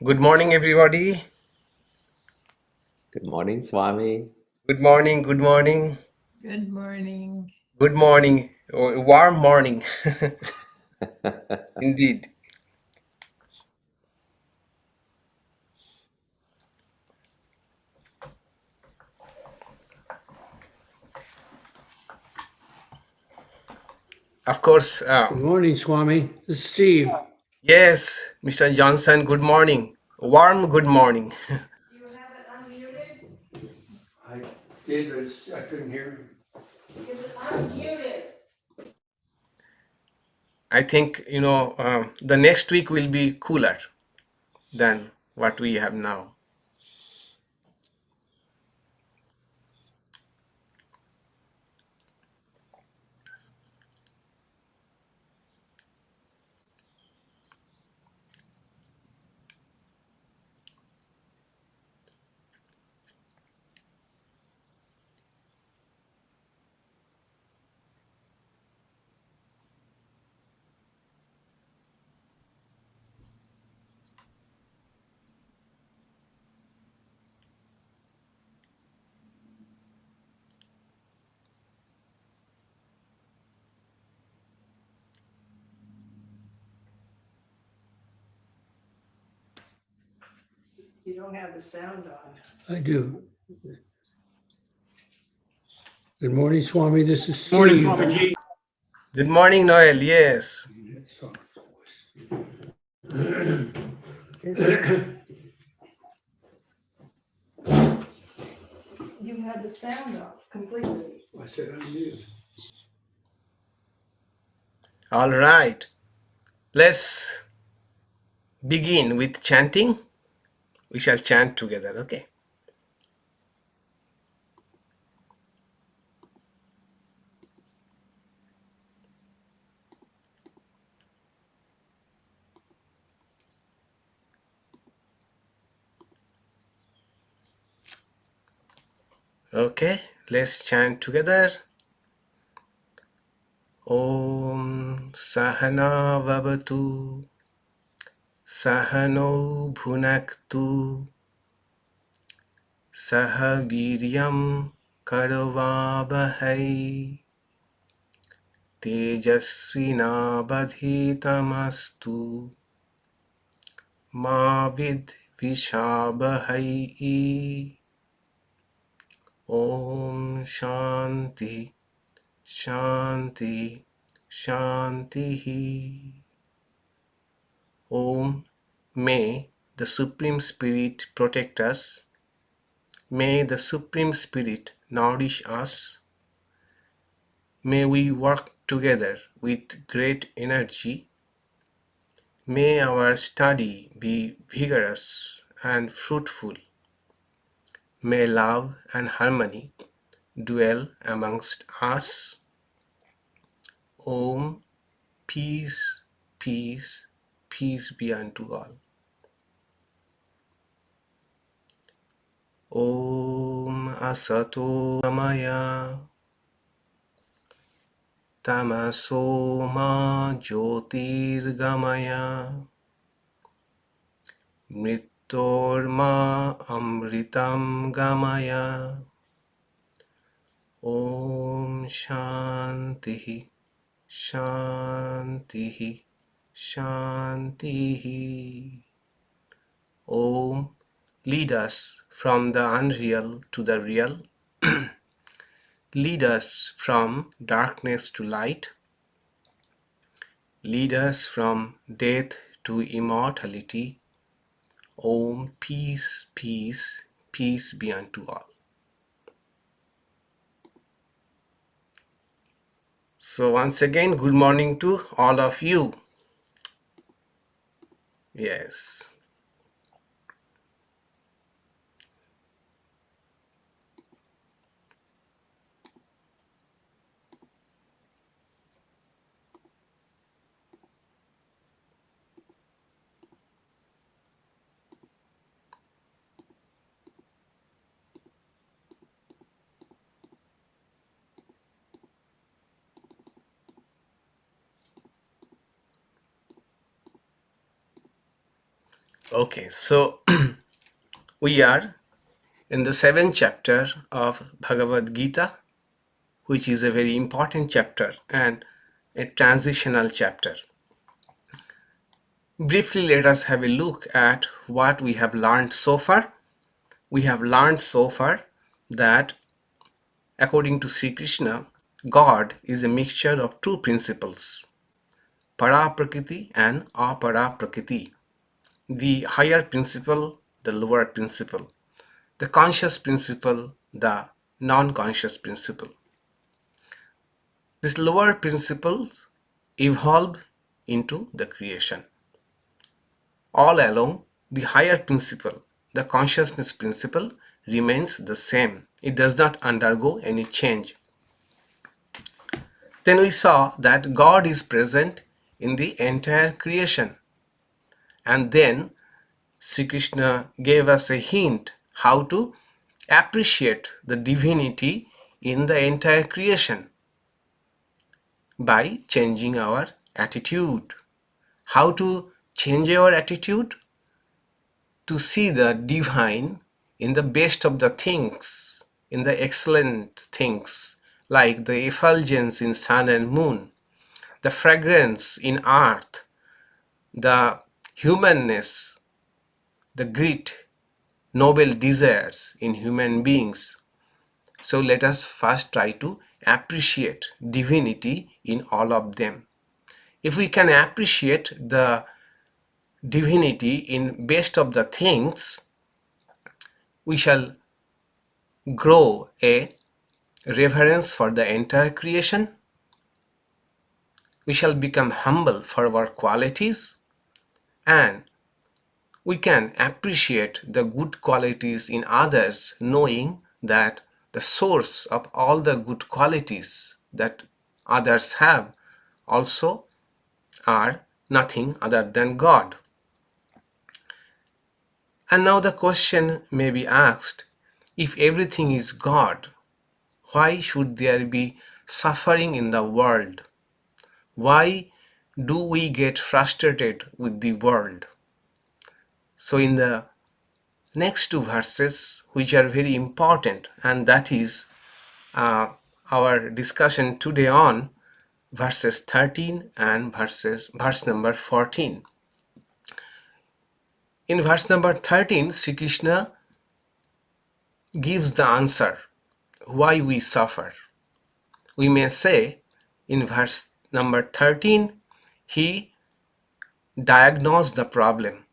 Good morning, everybody. Good morning, Swami. Good morning, good morning, Good morning. good morning, warm morning, indeed. Of course, Good morning, Swami. This is Steve. yes, Mr. Johnson, good morning. Warm good morning. You have it unmuted? I did, but I couldn't hear him. Is it unmuted? I think, the next week will be cooler than what we have now. You don't have the sound on. I do. Good morning, Swami. This is Steve. Good morning, Noel. Yes. You have the sound off completely. I said unmute. All right. Let's begin with chanting. We shall chant together, okay? Okay, let's chant together. Om Sahana Vavatu Sahano Bhunaktu Saha Viryam Karavabhai Tejasvinabadhitamastu Ma Vidvishabhai. Om Shanti Shanti Shanti. Om, may the Supreme Spirit protect us. May the Supreme Spirit nourish us. May we work together with great energy. May our study be vigorous and fruitful. May love and harmony dwell amongst us. Om, peace, peace, peace be unto all. Om Asato Maya Tamaso ma Jyotirgamaya Mrityorma Amritam Gamaya. Om Shanti Shanti Shanti. Om, lead us from the unreal to the real. Lead us from darkness to light. Lead us from death to immortality. Om, peace, peace, peace be unto all. So once again, good morning to all of you. Yes. Okay, so we are in the seventh chapter of Bhagavad Gita, which is a very important chapter and a transitional chapter. Briefly, let us have a look at what we have learned so far. We have learned so far that according to Sri Krishna, God is a mixture of two principles, para prakriti and apara prakriti. The higher principle, the lower principle, the conscious principle, the non-conscious principle. This lower principle evolve into the creation. All along, the higher principle, the consciousness principle, remains the same. It does not undergo any change. Then we saw that God is present in the entire creation. And then Sri Krishna gave us a hint how to appreciate the divinity in the entire creation by changing our attitude. How to change our attitude? To see the divine in the best of the things, in the excellent things, like the effulgence in sun and moon, the fragrance in earth, the humanness, the great noble desires in human beings. So let us first try to appreciate divinity in all of them. If we can appreciate the divinity in best of the things, we shall grow a reverence for the entire creation. We shall become humble for our qualities, and we can appreciate the good qualities in others, knowing that the source of all the good qualities that others have also are nothing other than God. And now the question may be asked, if everything is God, why should there be suffering in the world? Why do we get frustrated with the world? So in the next two verses, which are very important, and that is our discussion today on verses 13 and verse number 14. In verse number 13, Sri Krishna gives the answer why we suffer. We may say in verse number 13, he diagnosed the problem,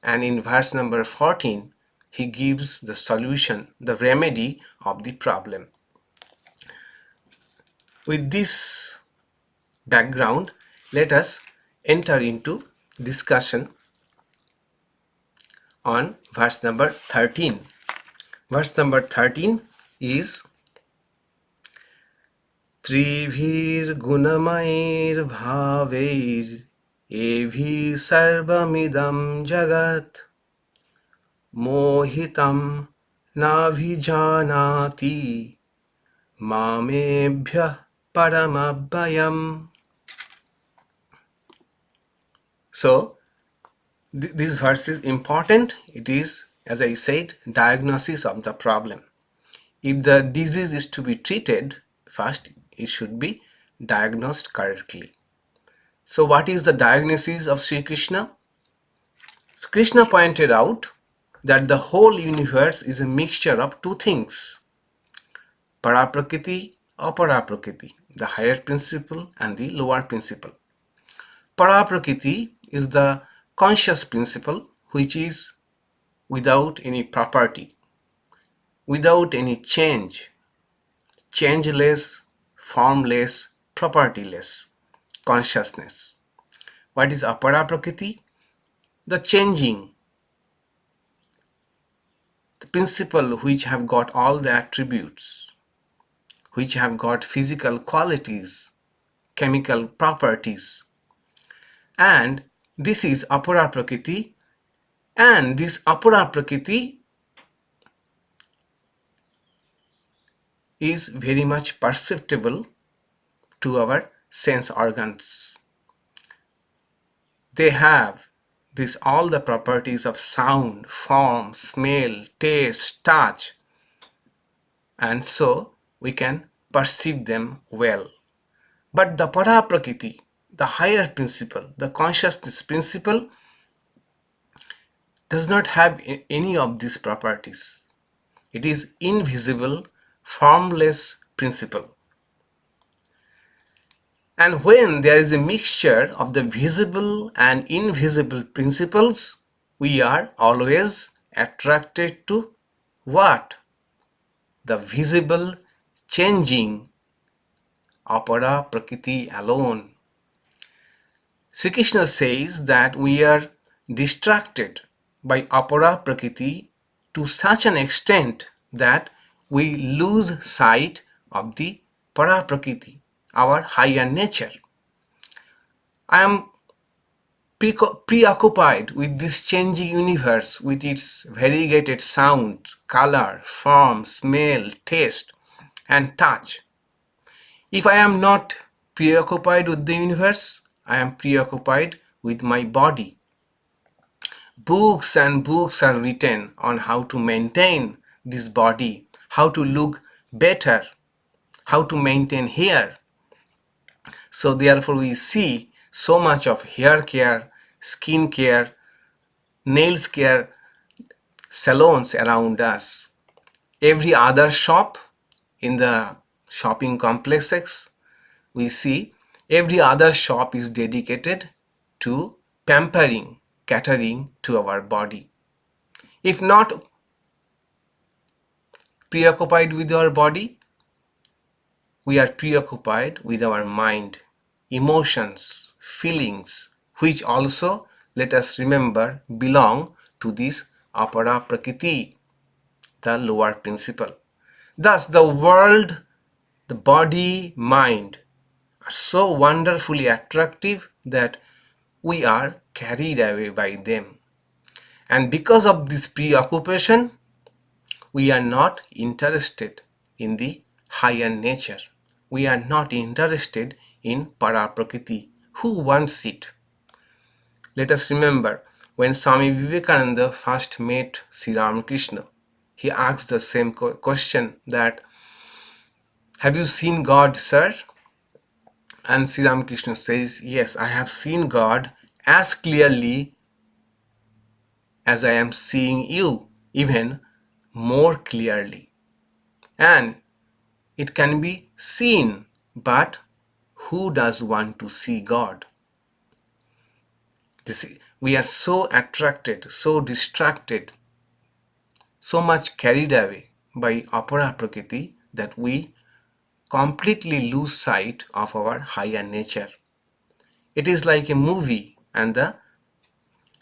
and in verse number 14, he gives the solution, the remedy of the problem. With this background, let us enter into discussion on verse number 13. Verse number 13 is Tribhir gunamair bhaveir evhi sarvamidam jagat mohitam nabhijanati mamebhyah paramabhayam. So this verse is important. It is, as I said, diagnosis of the problem. If the disease is to be treated, first it should be diagnosed correctly. So what is the diagnosis of Sri Krishna? Krishna pointed out that the whole universe is a mixture of two things, Paraprakriti, Aparaprakriti, the higher principle and the lower principle. Paraprakriti is the conscious principle which is without any property, without any change, changeless, formless, propertyless consciousness. What is apara prakriti? The changing, the principle which have got all the attributes, which have got physical qualities, chemical properties. And this is apara prakriti, and this apara prakriti is very much perceptible to our sense organs. They have These all the properties of sound, form, smell, taste, touch, and so we can perceive them well. But the para prakriti, the higher principle, the consciousness principle, does not have any of these properties. It is invisible, formless principle. And when there is a mixture of the visible and invisible principles, we are always attracted to what? The visible changing apara prakriti alone. Sri Krishna says that we are distracted by apara prakriti to such an extent that we lose sight of the para prakriti, our higher nature. I am preoccupied with this changing universe with its variegated sound, color, form, smell, taste, and touch. If I am not preoccupied with the universe, I am preoccupied with my body. Books and books are written on how to maintain this body, how to look better, how to maintain hair. So therefore we see so much of hair care, skin care, nails care salons around us. Every other shop in the shopping complexes, we see every other shop is dedicated to pampering, catering to our body. If not preoccupied with our body, we are preoccupied with our mind, emotions, feelings, which also, let us remember, belong to this apara prakriti, the lower principle. Thus, the world, the body, mind are so wonderfully attractive that we are carried away by them. And because of this preoccupation, we are not interested in the higher nature. We are not interested in para prakriti. Who wants it? Let us remember when Swami Vivekananda first met Sri Ramakrishna, he asked the same question that, have you seen God, sir? And Sri Ramakrishna says, yes, I have seen God as clearly as I am seeing you, even more clearly. And it can be seen, but who does want to see God? We are so attracted, so distracted, so much carried away by apara prakriti that we completely lose sight of our higher nature. It is like a movie and the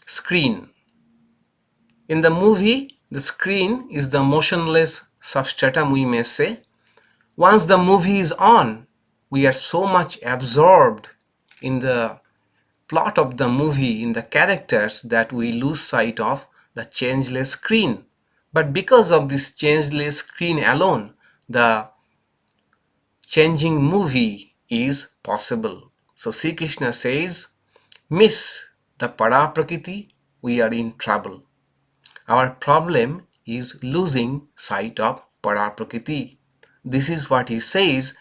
screen. In the movie, the screen is the motionless substratum, we may say. Once the movie is on, we are so much absorbed in the plot of the movie, in the characters, that we lose sight of the changeless screen. But because of this changeless screen alone, the changing movie is possible. So Sri Krishna says, miss the para prakriti, we are in trouble. Our problem is losing sight of para prakriti. This is what he says,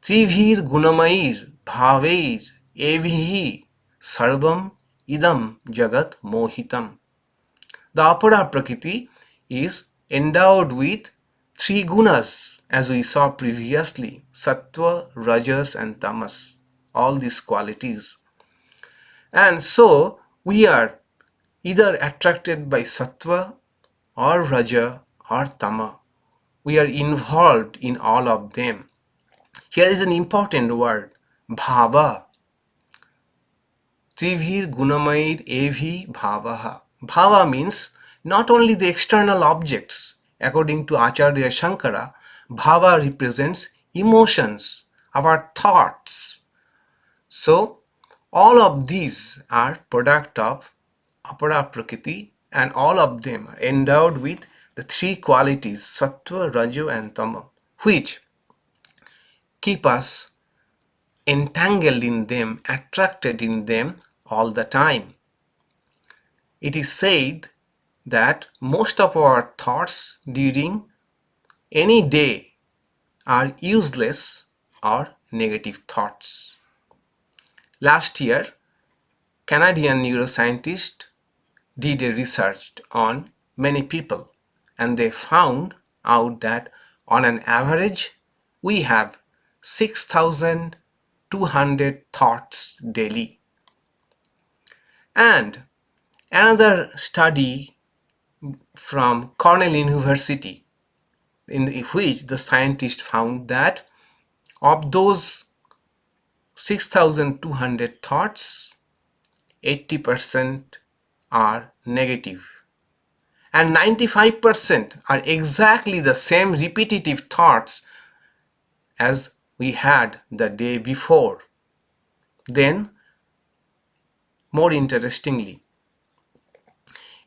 Trivhir gunamair bhaveir evihi sarvam idam jagat mohitam. The apara prakriti is endowed with three gunas, as we saw previously, sattva, rajas and tamas, all these qualities. And so we are either attracted by sattva or raja or tama. We are involved in all of them. Here is an important word, bhava. Trivhir gunamair evi bhavaha. Bhava means not only the external objects. According to Acharya Shankara, bhava represents emotions, our thoughts. So, all of these are product of apara prakriti, and all of them are endowed with the three qualities, sattva, raja and tama, which keep us entangled in them, attracted in them all the time. it is said that most of our thoughts during any day are useless or negative thoughts. Last year, Canadian neuroscientists did a research on many people, and they found out that on an average we have 6,200 thoughts daily. And another study from Cornell University, in which the scientists found that of those 6,200 thoughts, 80% are negative, and 95% are exactly the same repetitive thoughts as we had the day before. Then, more interestingly,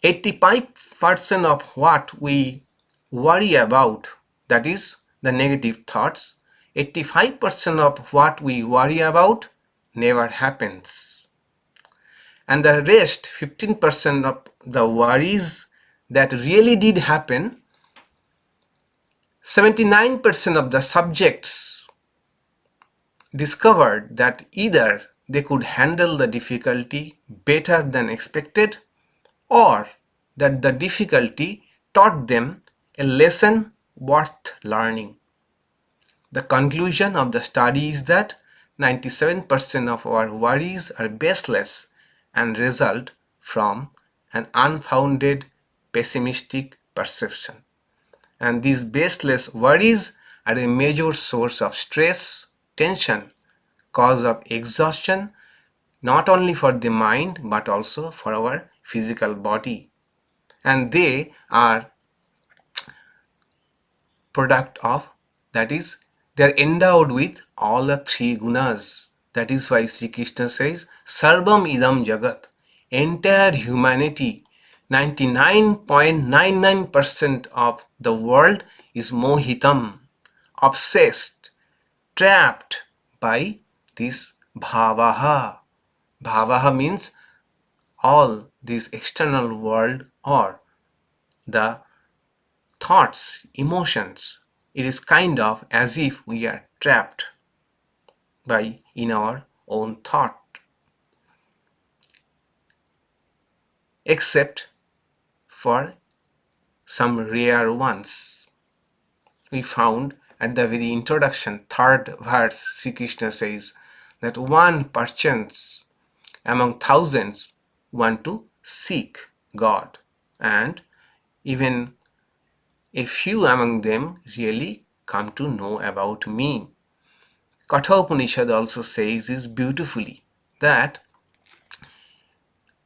85% of what we worry about, that is the negative thoughts, 85% of what we worry about never happens. And the rest, 15% of the worries that really did happen, 79% of the subjects discovered that either they could handle the difficulty better than expected, or that the difficulty taught them a lesson worth learning. The conclusion of the study is that 97% of our worries are baseless and result from an unfounded pessimistic perception. And these baseless worries are a major source of stress, tension, cause of exhaustion, not only for the mind but also for our physical body. And they are product of, that is, they are endowed with all the three gunas. That is why Sri Krishna says, Sarvam idam jagat, entire humanity, 99.99% of the world is mohitam, obsessed, trapped by this bhavaha. Bhavaha means all this external world or the thoughts, emotions. It is kind of as if we are trapped by in our own thought. Except for some rare ones. We found at the very introduction, third verse, Sri Krishna says that one perchance among thousands want to seek God, and even a few among them really come to know about me. Katha Upanishad also says this beautifully, that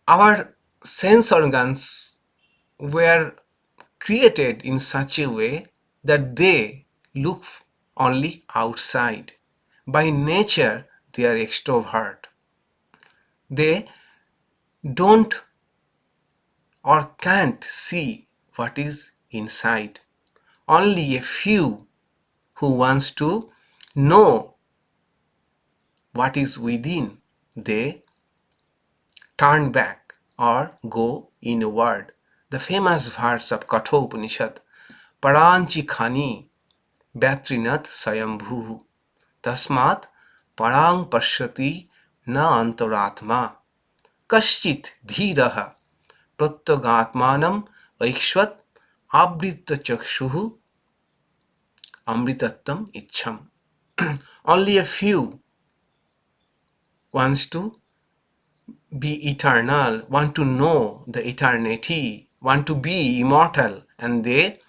our sense organs were created in such a way that they look only outside. By nature, they are extrovert. They don't or can't see what is inside. Only a few who wants to know what is within, they turn back or go inward. The famous verse of Katha Upanishad, Paranchi khani Bhatrinath Sayambhu Tasmat Parang Pashyati Na Antaratma Kaschit Dhiraha Pratyagatmanam Aikshvat Abrita Chakshuhu Amritattam Ichham. Only a few wants to be eternal, want to know the eternity, want to be immortal, and they,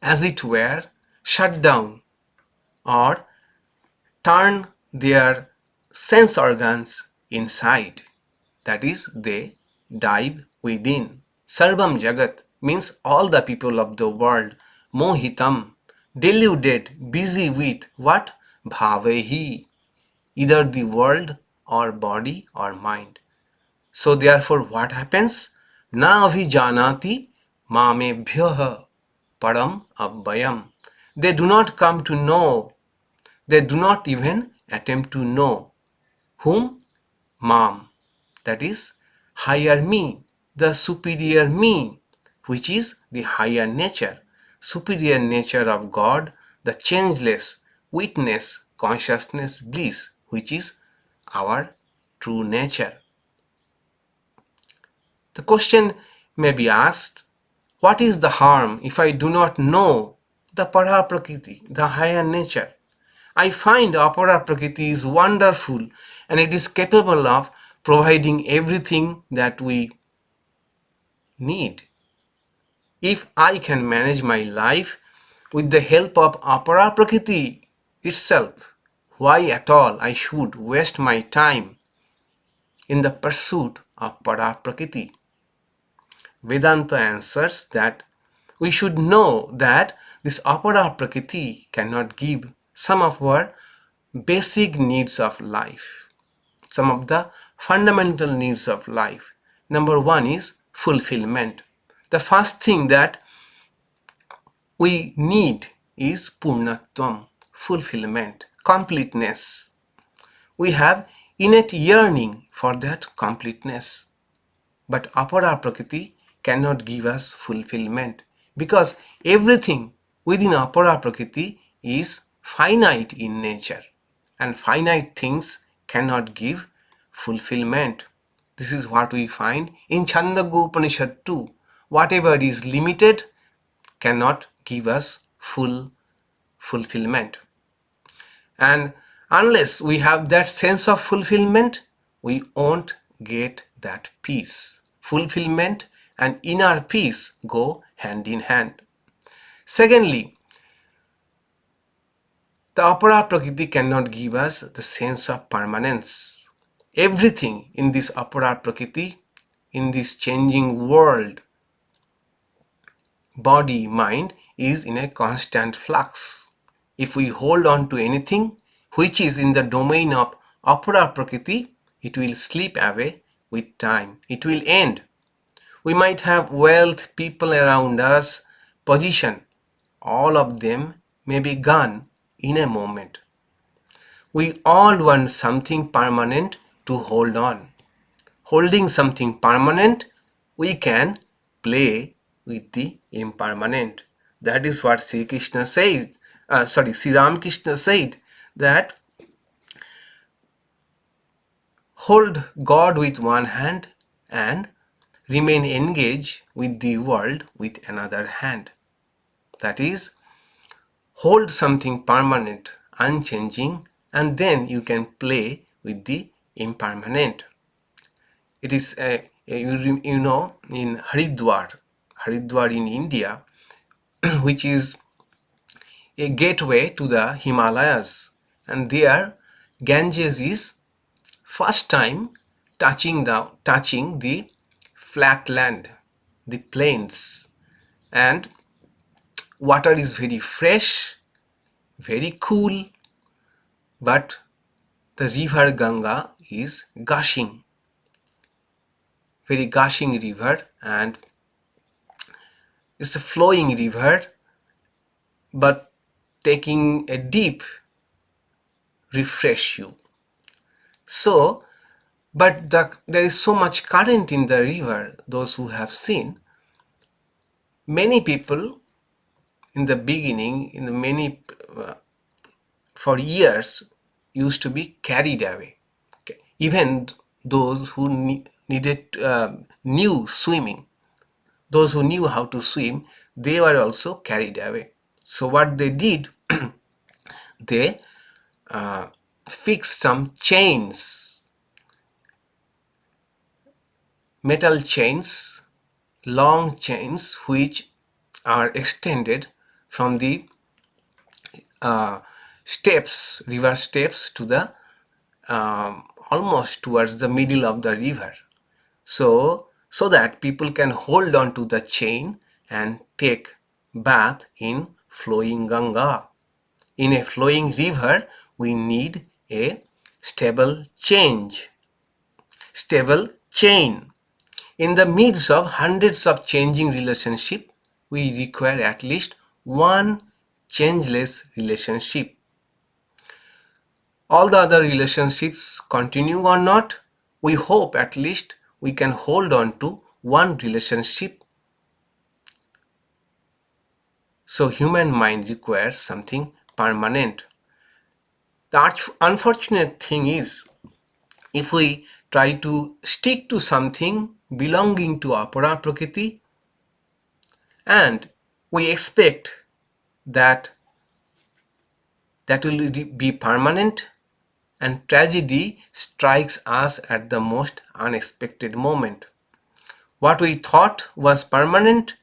as it were, shut down or turn their sense organs inside. That is, they dive within. Sarvam Jagat means all the people of the world, mohitam, deluded, busy with what? Bhavehi, either the world or body or mind. So therefore what happens? Na abhijanati mamebhyaha param abhayam. They do not come to know. They do not even attempt to know. Whom? Mam. That is, higher me. the superior me, which is the higher nature, superior nature of God, the changeless witness, consciousness, bliss, which is our true nature. The question may be asked, what is the harm if I do not know the para prakriti, the higher nature? I find apara prakriti is wonderful and it is capable of providing everything that we need. If I can manage my life with the help of apara prakriti itself, why at all I should waste my time in the pursuit of para prakriti? Vedanta answers that we should know that this apara prakriti cannot give some of our basic needs of life, some of the fundamental needs of life. Number one is fulfillment. The first thing that we need is purnatvam, fulfillment, completeness. We have innate yearning for that completeness. But apara prakriti cannot give us fulfillment because everything within apara prakriti is finite in nature and finite things cannot give fulfillment. This is what we find in Chandogya Upanishad too. Whatever is limited cannot give us full fulfillment. And unless we have that sense of fulfillment, we won't get that peace. Fulfillment and inner peace go hand in hand. Secondly, the apara prakriti cannot give us the sense of permanence. Everything in this apara prakriti, in this changing world, body, mind, is in a constant flux. If we hold on to anything which is in the domain of apara prakriti, it will slip away with time. It will end. We might have wealth, people around us, position. All of them may be gone in a moment. We all want something permanent to hold on. Holding something permanent, we can play with the impermanent. That is what Sri Krishna says. Sri Ramakrishna said that hold God with one hand and remain engaged with the world with another hand. That is, hold something permanent, unchanging, and then you can play with the impermanent. It is, you know, in Haridwar in India, which is a gateway to the Himalayas. And there, Ganges is first time touching the flat land, the plains, and water is very fresh, very cool, but the river Ganga is gushing, very gushing river, and it's a flowing river, but taking a deep refresh you. So, but there is so much current in the river, those who have seen, many people in the beginning, in the many, for years, used to be carried away. Okay. Even those who knew swimming, those who knew how to swim, they were also carried away. So what they did, they fixed some chains, metal chains, long chains, which are extended from the steps, river steps, to the almost towards the middle of the river. So that people can hold on to the chain and take bath in flowing Ganga. In a flowing river, we need a stable chain. In the midst of hundreds of changing relationships, we require at least one changeless relationship. All the other relationships continue or not, we hope at least we can hold on to one relationship. So human mind requires something permanent. The unfortunate thing is, if we try to stick to something belonging to apara prakriti and we expect that that will be permanent, and tragedy strikes us at the most unexpected moment. What we thought was permanent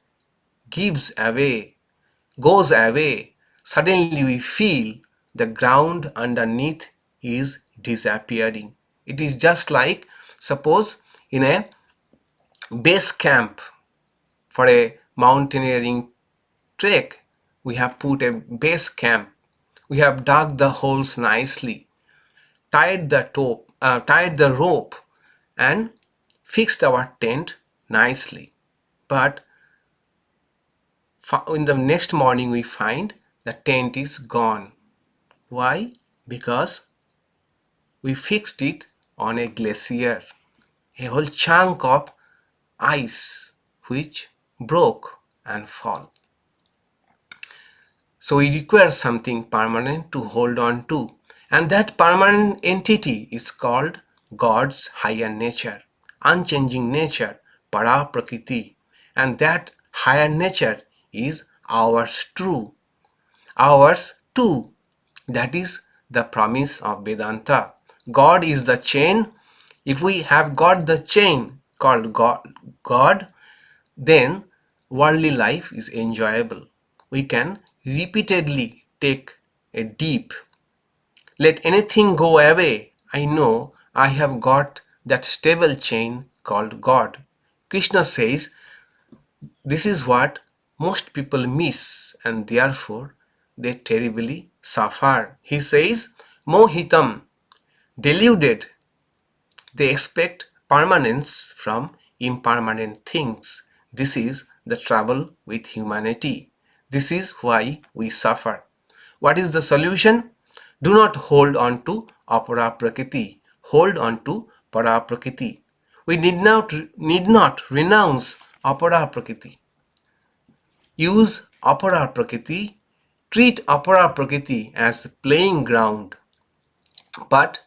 goes away. Suddenly we feel the ground underneath is disappearing. It is just like, suppose in a base camp for a mountaineering trek, we have put a base camp. We have dug the holes nicely, tied the rope, and fixed our tent nicely. But in the next morning, we find the tent is gone. Why? Because we fixed it on a glacier, a whole chunk of ice which broke and fall. So we require something permanent to hold on to, and that permanent entity is called God's higher nature, unchanging nature, para prakriti, and that higher nature is ours too. That is the promise of Vedanta. God is the chain. If we have got the chain called God, then worldly life is enjoyable. We can repeatedly take a deep. Let anything go away. I know I have got that stable chain called God. Krishna says this is what most people miss and therefore they terribly suffer. He says, Mohitam, deluded, they expect permanence from impermanent things. This is the trouble with humanity. This is why we suffer. What is the solution? Do not hold on to apara prakriti. Hold on to para prakriti. We need not renounce apara prakriti. Use apara prakriti. Treat apara prakriti as the playing ground. But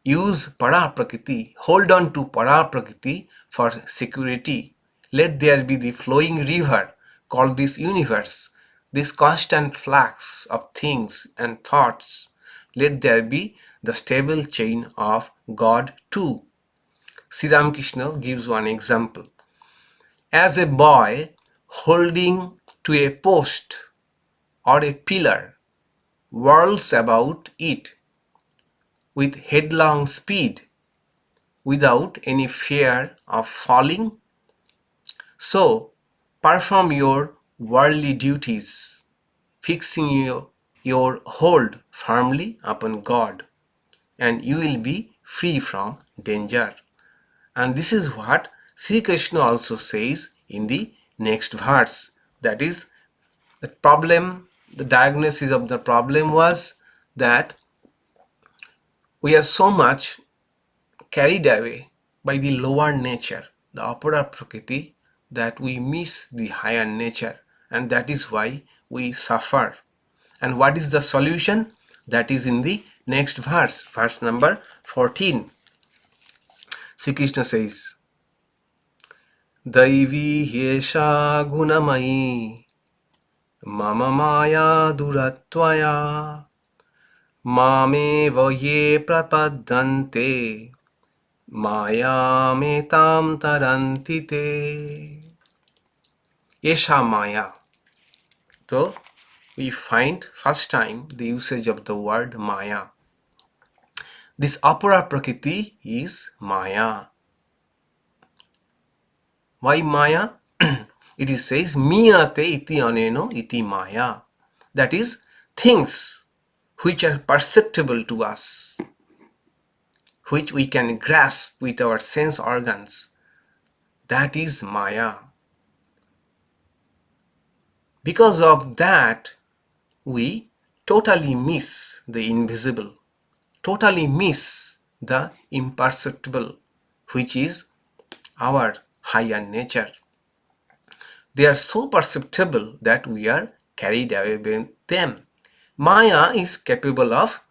use para prakriti, hold on to para prakriti for security. Let there be the flowing river called this universe, this constant flux of things and thoughts. Let there be the stable chain of God too. Sri Ramakrishna gives one example. As a boy holding to a post or a pillar whirls about it with headlong speed, without any fear of falling. So, perform your worldly duties, fixing your hold firmly upon God, and you will be free from danger. And this is what Sri Krishna also says in the next verse. That is, the diagnosis of the problem was that we are so much carried away by the lower nature, the apara prakriti, that we miss the higher nature, and that is why we suffer. And what is the solution? That is in the next verse number 14. Sri Krishna says, Daivi hyesha gunamayi mama maya duratvaya mameva ye prapadante Mayametam tarantite. Yesha Maya. So we find first time the usage of the word Maya. This apara prakriti is Maya. Why Maya? It is says Miyate iti aneno iti Maya. That is things which are perceptible to us, which we can grasp with our sense organs. That is Maya. Because of that, we totally miss the invisible, totally miss the imperceptible, which is our higher nature. They are so perceptible that we are carried away by them. Maya is capable of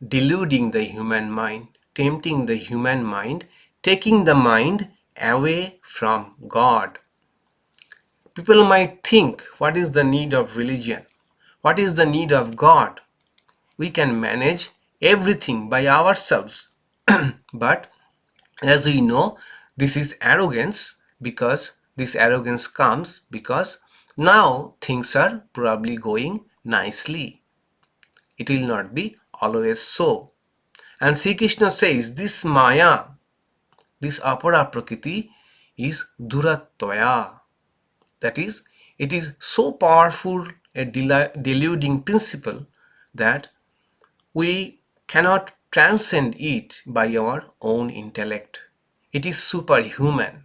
deluding the human mind, tempting the human mind, taking the mind away from God. People might think, what is the need of religion? What is the need of God? We can manage everything by ourselves. But as we know, this is arrogance, because this arrogance comes because now things are probably going nicely. It will not be always so. And Sri Krishna says this Maya, this apara prakriti is durattvaya. That is, it is so powerful a deluding principle that we cannot transcend it by our own intellect. It is superhuman.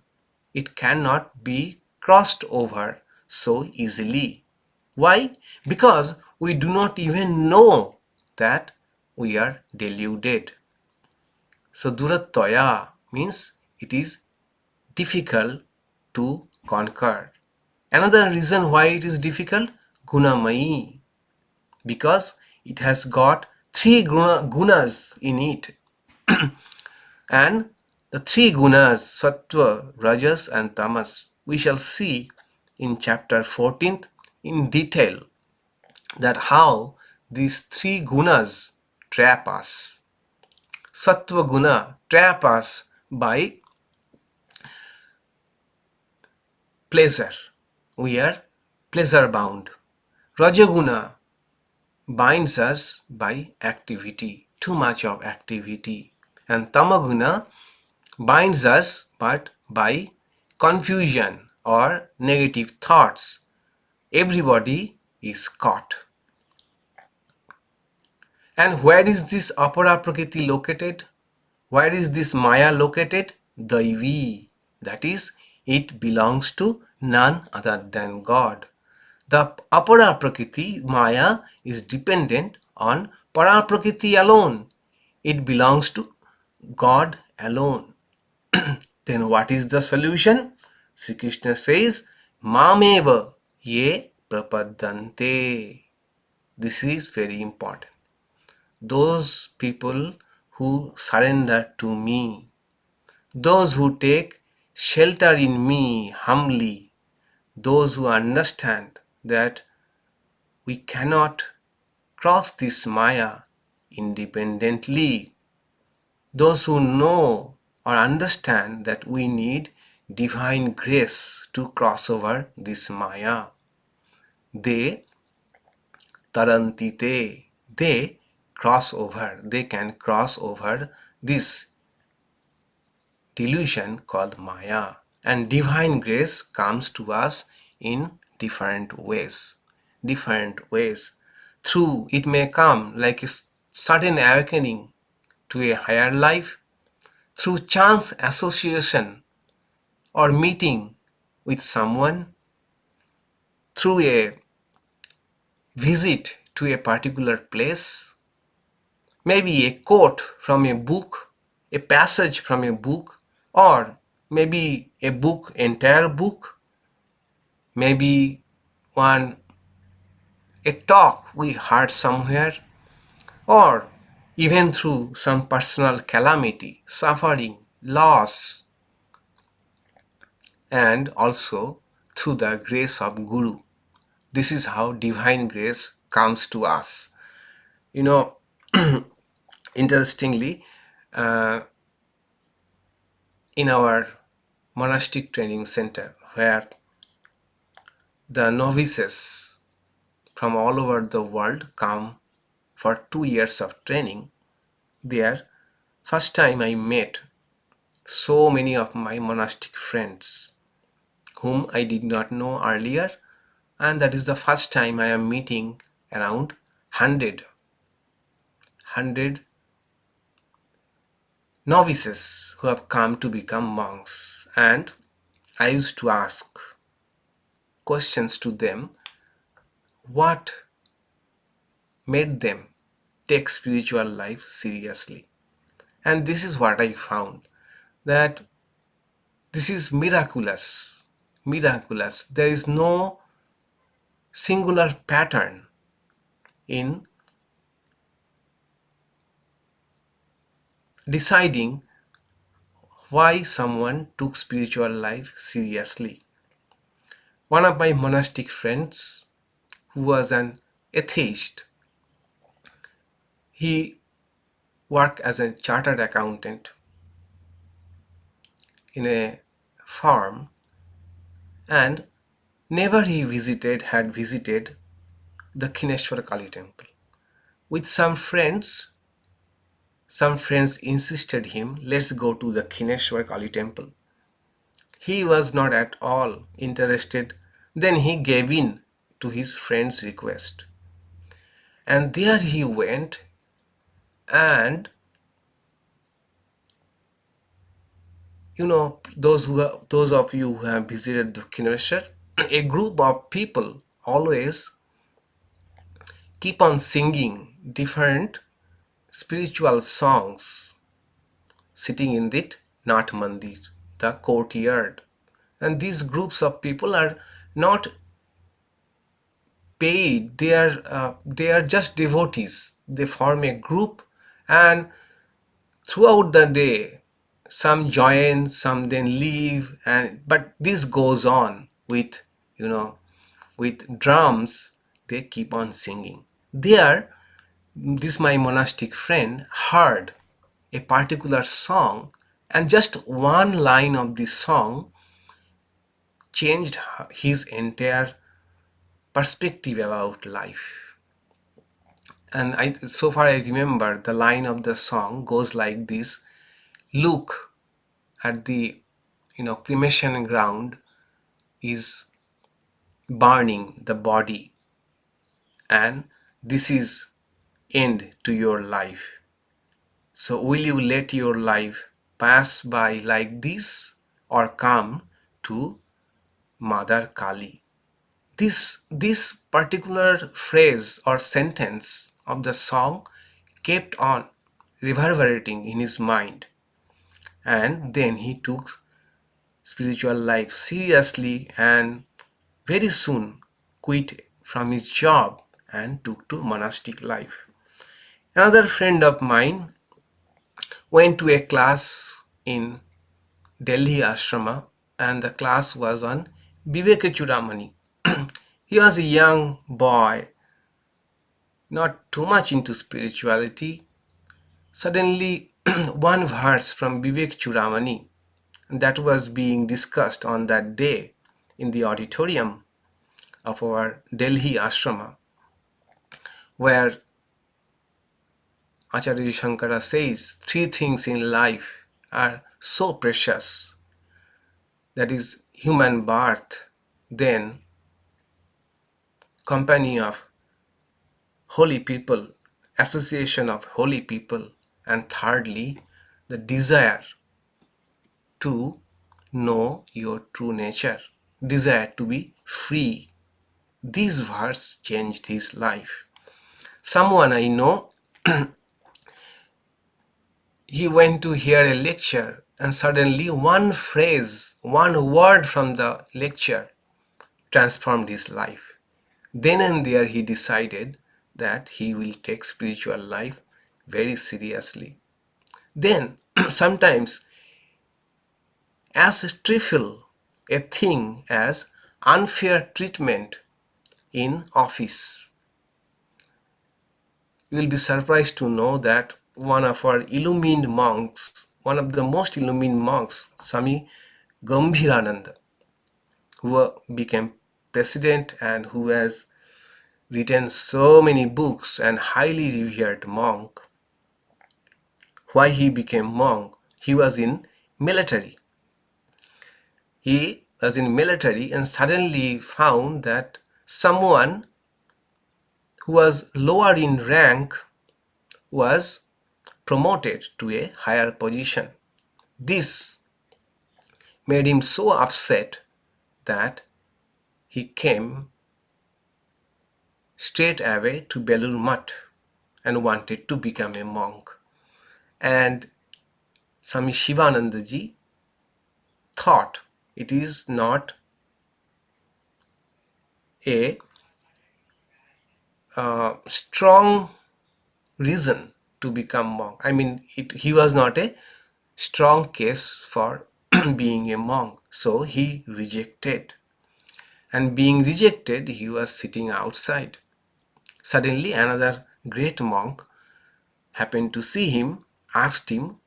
It cannot be crossed over so easily. Why? Because we do not even know that we are deluded. So durattoya means it is difficult to conquer. Another reason why it is difficult, gunamayi, because it has got three gunas in it. And the three gunas, sattva, rajas and tamas, we shall see in chapter 14th in detail that how these three gunas trap us. Sattva guna trap us by pleasure. We are pleasure bound. Rajaguna binds us by activity, too much of activity. And Tamaguna binds us but by confusion or negative thoughts. Everybody is caught. And where is this apara prakriti located? Where is this Maya located? Daivi. That is, it belongs to none other than God. The apara prakriti, Maya, is dependent on para prakriti alone. It belongs to God alone. Then what is the solution? Sri Krishna says, Mameva ye prapadante. This is very important. Those people who surrender to me, those who take shelter in me humbly, those who understand that we cannot cross this Maya independently, those who know or understand that we need divine grace to cross over this Maya, they tarantite, they cross over, they can cross over this delusion called Maya. And divine grace comes to us in different ways. Different ways. Through it may come like a sudden awakening to a higher life, through chance association or meeting with someone, through a visit to a particular place, maybe a quote from a book, a passage from a book, or maybe a book, entire book, maybe one a talk we heard somewhere, or even through some personal calamity, suffering, loss, and also through the grace of Guru. This is how divine grace comes to us. You know, interestingly, uh, in our monastic training center, where the novices from all over the world come for 2 years of training, there, first time I met so many of my monastic friends whom I did not know earlier, and that is the first time I am meeting around 100 novices who have come to become monks. And I used to ask questions to them, what made them take spiritual life seriously. And this is what I found, that This is miraculous. Miraculous. There is no singular pattern in deciding why someone took spiritual life seriously. One of my monastic friends, who was an atheist, he worked as a chartered accountant in a farm, and never he had visited the Khineshwar Kali temple. With some friends insisted him, let's go to the Khineshwar Kali temple. He was not at all interested. Then he gave in to his friend's request. And there he went, and those of you who have visited the Khineshwar, a group of people always keep on singing different spiritual songs sitting in the Nath Mandir, the courtyard. And these groups of people are not paid, they are just devotees. They form a group, and throughout the day some join, some then leave, but this goes on with with drums. They keep on singing. There, this my monastic friend heard a particular song, and just one line of the song changed his entire perspective about life. And so far I remember, the line of the song goes like this: look at the cremation ground is burning the body, and this is end to your life. So will you let your life pass by like this, or come to Mother Kali? This particular phrase or sentence of the song kept on reverberating in his mind, and then he took spiritual life seriously, and very soon quit from his job and took to monastic life. Another friend of mine went to a class in Delhi ashrama, and the class was on Vivekachudamani. He was a young boy, not too much into spirituality. Suddenly, one verse from Vivek Chudamani that was being discussed on that day in the auditorium of our Delhi ashrama, where Acharya Shankara says three things in life are so precious, that is human birth, then company of holy people, association of holy people, and thirdly, the desire to know your true nature, desire to be free. This verse changed his life. Someone I know, he went to hear a lecture, and suddenly one phrase, one word from the lecture transformed his life. Then and there he decided that he will take spiritual life very seriously. Then sometimes, as trivial a thing as unfair treatment in office, you will be surprised to know that one of our illumined monks, one of the most illumined monks, Swami Gambhirananda, who became president and who has written so many books and highly revered monk. Why he became monk? He was in military. He was in military and suddenly found that someone who was lower in rank was promoted to a higher position. This made him so upset that he came straight away to Belur Math and wanted to become a monk. And Swami Shivanandaji thought. It is not a strong reason to become monk. I mean, he was not a strong case for being a monk. So he rejected. And being rejected, he was sitting outside. Suddenly, another great monk happened to see him, asked him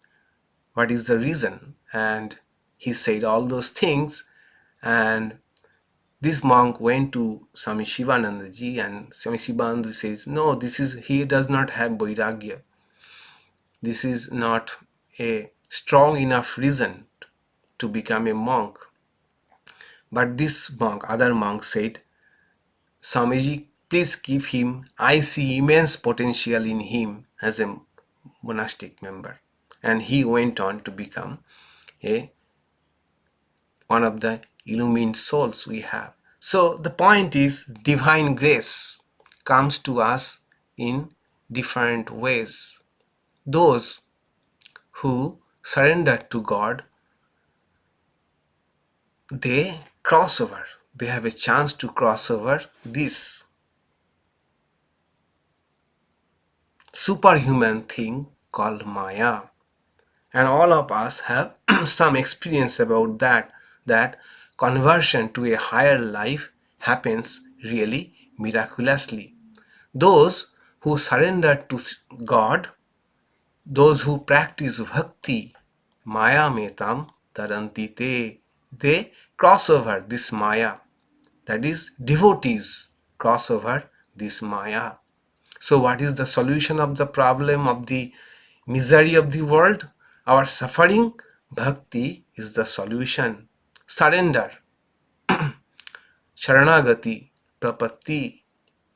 what is the reason, and he said all those things. And this monk went to Swami Shivanandaji, and Swami Shivananda says, no, he does not have vairagya. This is not a strong enough reason to become a monk. But this monk, other monk said, Swamiji, please give him, I see immense potential in him as a monastic member. And he went on to become one of the illumined souls we have. So the point is, divine grace comes to us in different ways. Those who surrender to God, they cross over. They have a chance to cross over this superhuman thing called Maya. And all of us have some experience about that conversion to a higher life happens really miraculously. Those who surrender to God, those who practice bhakti, Maya metam taranti te, they cross over this Maya. That is, devotees cross over this Maya. So what is the solution of the problem of the misery of the world? Our suffering? Bhakti is the solution. Surrender. Sharanagati, Prapatti.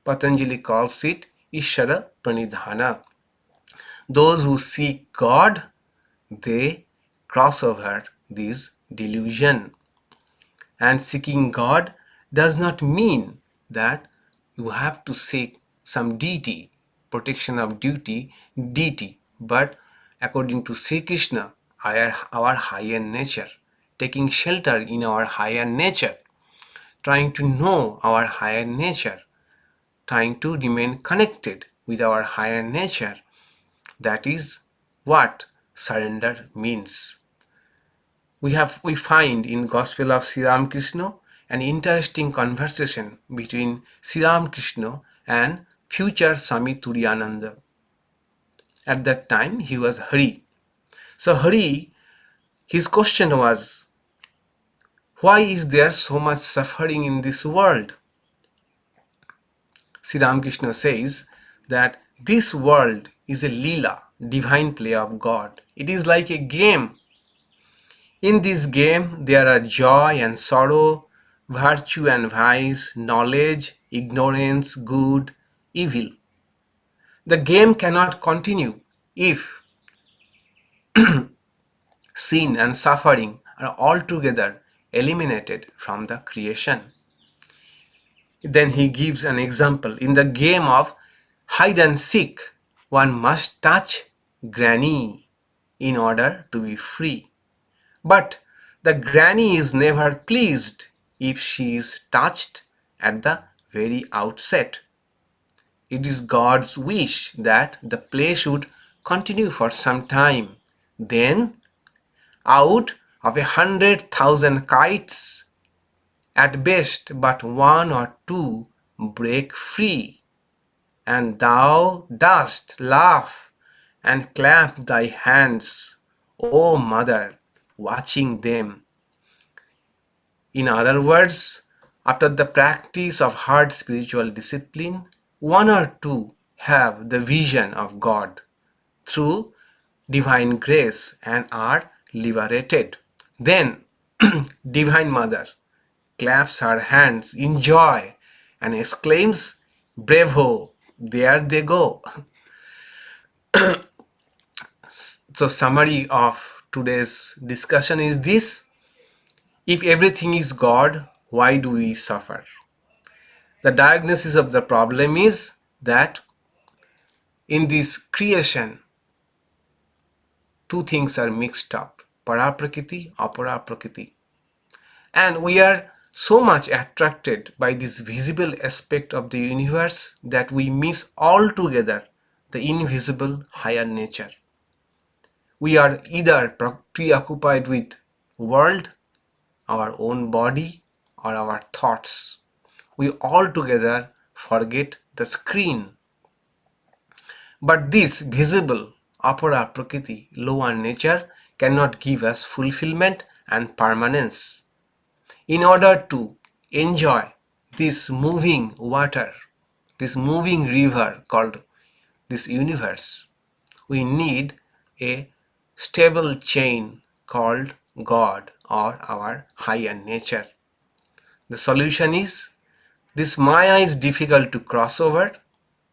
Patanjali calls it Ishara Pranidhana. Those who seek God, they cross over this delusion. And seeking God does not mean that you have to seek some deity, protection of deity, but according to Sri Krishna, our higher nature, taking shelter in our higher nature, trying to know our higher nature, trying to remain connected with our higher nature. That is what surrender means. We find in Gospel of Sri Ramakrishna an interesting conversation between Sri Ramakrishna and future Swami Turiyananda. At that time he was Hari. So Hari, his question was, why is there so much suffering in this world? Sri Ramakrishna says that this world is a lila, divine play of God. It is like a game. In this game, there are joy and sorrow, virtue and vice, knowledge, ignorance, good, evil. The game cannot continue if sin and suffering are altogether eliminated from the creation. Then he gives an example. In the game of hide and seek, one must touch granny in order to be free. But the granny is never pleased if she is touched at the very outset. It is God's wish that the play should continue for some time. Then, out of 100,000 kites, at best but one or two break free, and thou dost laugh and clap thy hands, O mother, watching them. In other words, after the practice of hard spiritual discipline, one or two have the vision of God through divine grace and are liberated. Then Divine Mother claps her hands in joy and exclaims, Bravo, there they go. So summary of today's discussion is this: if everything is God, why do we suffer? The diagnosis of the problem is that in this creation, two things are mixed up: para prakriti, apara prakriti. And we are so much attracted by this visible aspect of the universe that we miss altogether the invisible higher nature. We are either preoccupied with world, our own body, or our thoughts. We altogether forget the screen. But this visible apara prakriti, lower nature, cannot give us fulfillment and permanence. In order to enjoy this moving water, this moving river called this universe, we need a stable chain called God or our higher nature. The solution is this Maya is difficult to cross over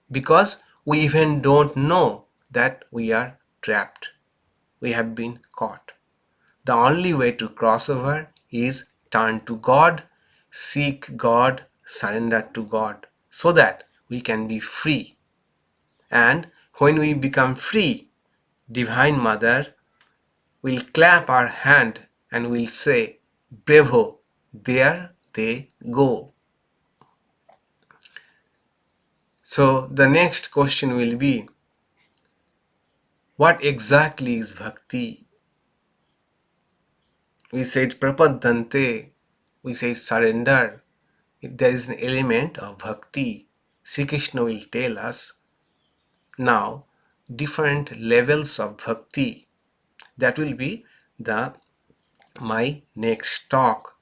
because we even don't know that we are trapped. We have been caught. The only way to cross over is turn to God, seek God, surrender to God so that we can be free. And when we become free, Divine Mother will clap our hand and will say, Bravo, there they go. So the next question will be, what exactly is bhakti? We said prapadante, we say surrender. There is an element of bhakti. Sri Krishna will tell us now different levels of bhakti. That will be the my next talk,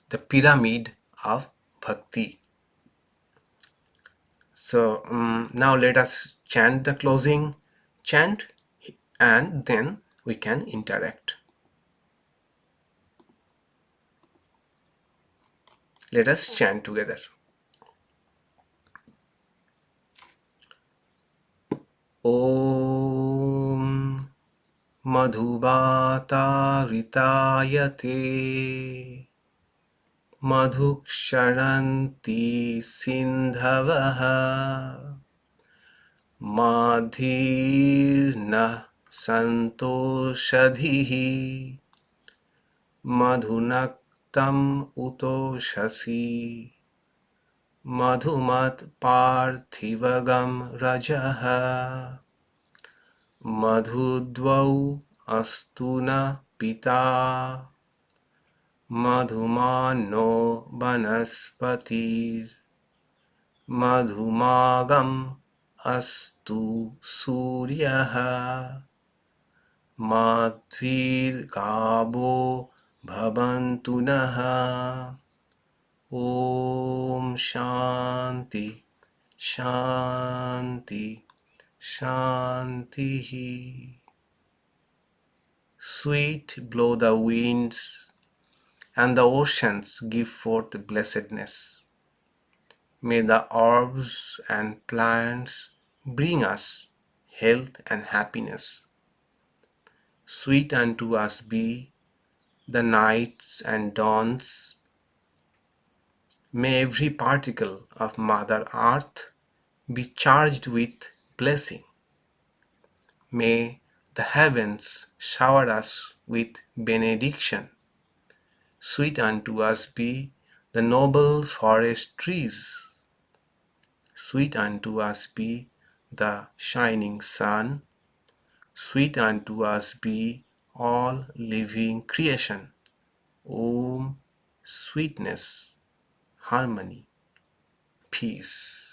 the pyramid of bhakti. So now let us chant the closing chant and then we can interact. Let us chant together. Om Madhubatavritayate Madhuksharanti Sindhavaha Madhirna Santoshadhihi Madhunaktam Utoshasi Madhumat Parthivagam Rajaha Madhudvau Astuna Pita Madhumano Banaspatir Madhumagam Astu Suryaha Madhvir Gabo Bhavantunaha. Om Shanti Shanti Shanti. Sweet blow the winds, and the oceans give forth blessedness. May the herbs and plants bring us health and happiness. Sweet unto us be the nights and dawns. May every particle of Mother Earth be charged with blessing. May the heavens shower us with benediction. Sweet unto us be the noble forest trees. Sweet unto us be the shining sun. Sweet unto us be all living creation. Om, sweetness, harmony, peace.